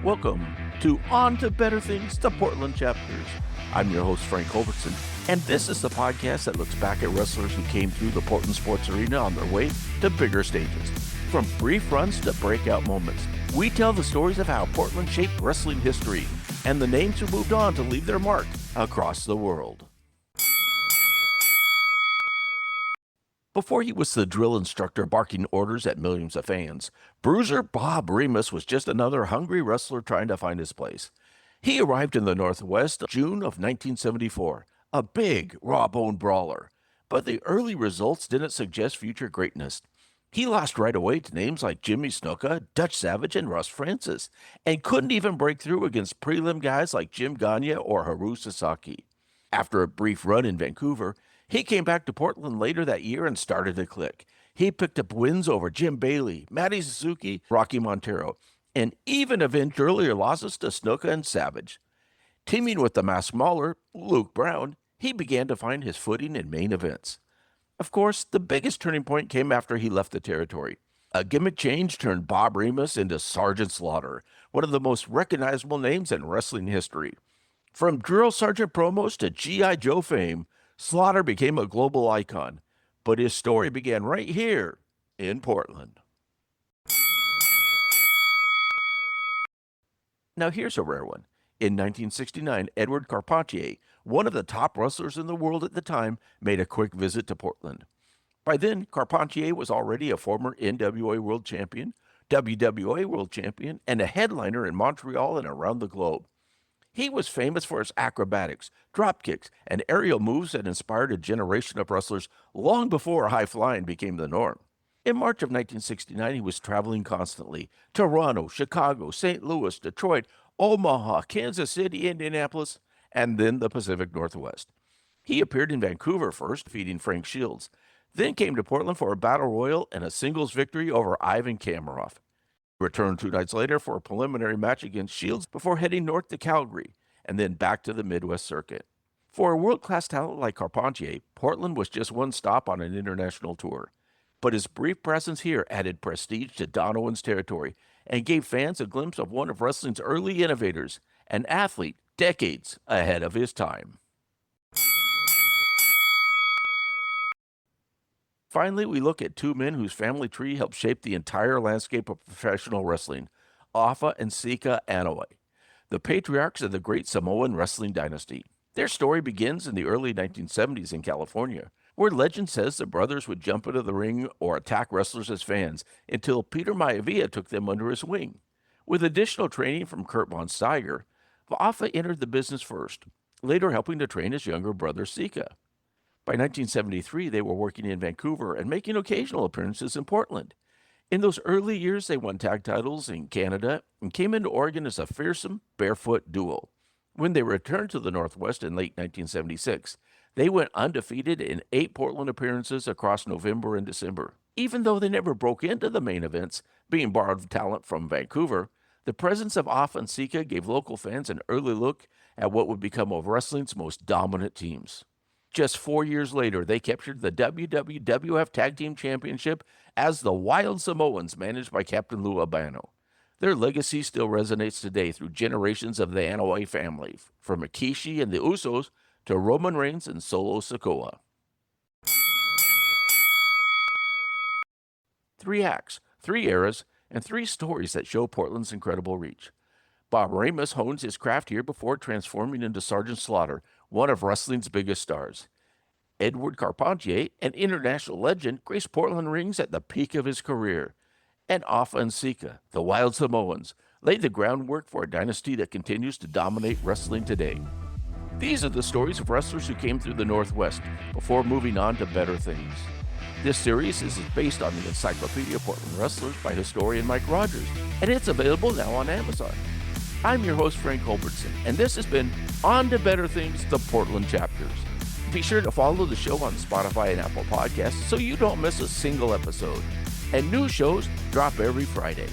Welcome to On to Better Things, the Portland Chapters. I'm your host, Frank Culbertson, and this is the podcast that looks back at wrestlers who came through the Portland sports arena on their way to bigger stages. From brief runs to breakout moments, we tell the stories of how Portland shaped wrestling history and the names who moved on to leave their mark across the world. Before he was the drill instructor barking orders at millions of fans, Bruiser Bob Remus was just another hungry wrestler trying to find his place. He arrived in the Northwest June of 1974, a big, raw-boned brawler. But the early results didn't suggest future greatness. He lost right away to names like Jimmy Snuka, Dutch Savage, and Russ Francis, and couldn't even break through against prelim guys like Jim Gagne or Haru Sasaki. After a brief run in Vancouver, he came back to Portland later that year and started to click. He picked up wins over Jim Bailey, Matty Suzuki, Rocky Montero, and even avenged earlier losses to Snuka and Savage. Teaming with the masked mauler, Luke Brown, he began to find his footing in main events. Of course, the biggest turning point came after he left the territory. A gimmick change turned Bob Remus into Sergeant Slaughter, one of the most recognizable names in wrestling history. From drill sergeant promos to G.I. Joe fame, Slaughter became a global icon. But his story began right here in Portland. Now here's a rare one. In 1969, Edouard Carpentier, one of the top wrestlers in the world at the time, made a quick visit to Portland. By then, Carpentier was already a former NWA World Champion, WWA World Champion, and a headliner in Montreal and around the globe. He was famous for his acrobatics, drop kicks, and aerial moves that inspired a generation of wrestlers long before high flying became the norm. In March of 1969, he was traveling constantly. Toronto, Chicago, St. Louis, Detroit, Omaha, Kansas City, Indianapolis, and then the Pacific Northwest. He appeared in Vancouver first, defeating Frank Shields, then came to Portland for a battle royal and a singles victory over Ivan Kamaroff. Returned 2 nights later for a preliminary match against Shields before heading north to Calgary, and then back to the Midwest circuit. For a world-class talent like Carpentier, Portland was just one stop on an international tour. But his brief presence here added prestige to Don Owens' territory and gave fans a glimpse of one of wrestling's early innovators, an athlete decades ahead of his time. Finally, we look at two men whose family tree helped shape the entire landscape of professional wrestling, Afa and Sika Anoai, the patriarchs of the great Samoan wrestling dynasty. Their story begins in the early 1970s in California, where legend says the brothers would jump into the ring or attack wrestlers as fans until Peter Maivia took them under his wing. With additional training from Kurt Von Steiger, Afa entered the business first, later helping to train his younger brother Sika. By 1973, they were working in Vancouver and making occasional appearances in Portland. In those early years, they won tag titles in Canada and came into Oregon as a fearsome, barefoot duo. When they returned to the Northwest in late 1976, they went undefeated in 8 Portland appearances across November and December. Even though they never broke into the main events, being borrowed talent from Vancouver, the presence of Afa and Sika gave local fans an early look at what would become one of wrestling's most dominant teams. Just 4 years later, they captured the WWF Tag Team Championship as the Wild Samoans, managed by Captain Lou Albano. Their legacy still resonates today through generations of the Anoai family, from Rikishi and the Usos to Roman Reigns and Solo Sikoa. 3 acts, 3 eras, and 3 stories that show Portland's incredible reach. Bob Remus hones his craft here before transforming into Sergeant Slaughter, one of wrestling's biggest stars. Edouard Carpentier, an international legend, graced Portland rings at the peak of his career. And Afa and Sika, the Wild Samoans, laid the groundwork for a dynasty that continues to dominate wrestling today. These are the stories of wrestlers who came through the Northwest before moving on to better things. This series is based on the Encyclopedia of Portland Wrestlers by historian Mike Rogers, and it's available now on Amazon. I'm your host, Frank Culbertson, and this has been On to Better Things, the Portland Chapters. Be sure to follow the show on Spotify and Apple Podcasts so you don't miss a single episode. And new shows drop every Friday.